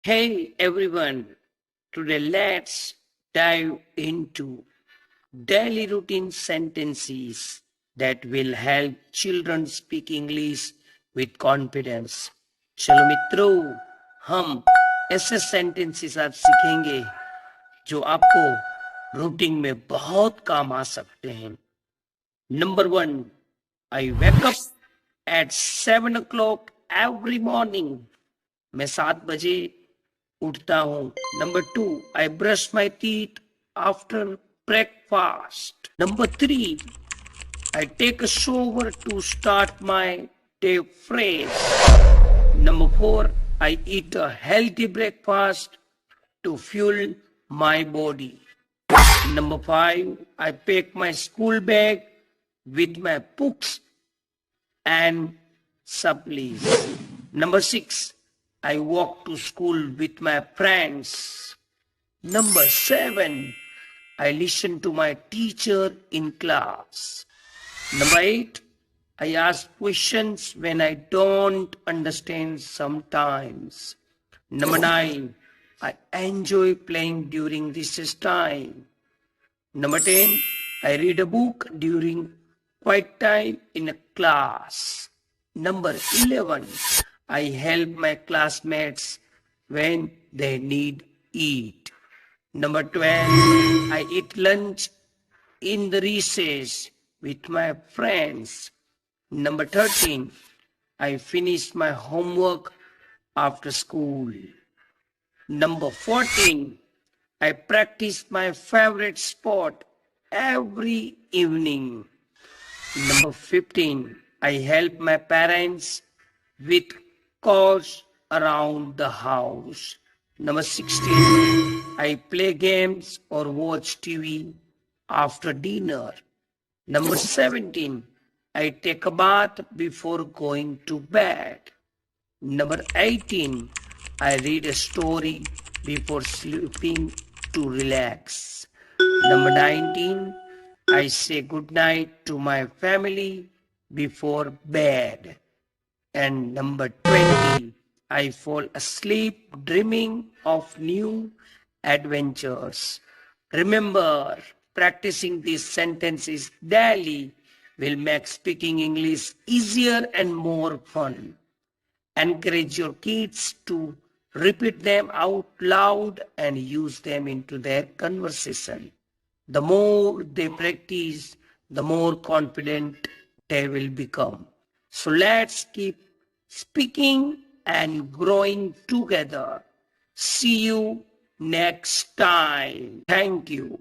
Hey everyone, today let's dive into daily routine sentences that will help children speak English with confidence. चलो मित्रों, हम ऐसे sentences आज सीखेंगे जो आपको रूटीन में बहुत काम आ सकते हैं. Number 1, I wake up at 7 o'clock every morning. मैं 7 बजे उठता हूँ. Number 2, I brush my teeth after breakfast. Number 3, I take a shower to start my day fresh. Number 4, I eat a healthy breakfast to fuel my body. Number 5, I pack my school bag with my books and supplies. Number 6, I walk to school with my friends. Number 7, I listen to my teacher in class. Number 8, I ask questions when I don't understand sometimes. Number 9, I enjoy playing during recess time. Number 10, I read a book during quiet time in a class. Number 11, I help my classmates when they need eat. Number 12, I eat lunch in the recess with my friends. Number 13, I finish my homework after school. Number 14, I practice my favorite sport every evening. Number 15, I help my parents with chores around the house. Number 16, I play games or watch TV after dinner. Number 17, I take a bath before going to bed. Number 18, I read a story before sleeping to relax. Number 19, I say goodnight to my family before bed. And number 20, I fall asleep dreaming of new adventures. Remember, practicing these sentences daily will make speaking English easier and more fun. Encourage your kids to repeat them out loud and use them into their conversation. The more they practice, the more confident they will become. So let's keep speaking and growing together. See you next time. Thank you.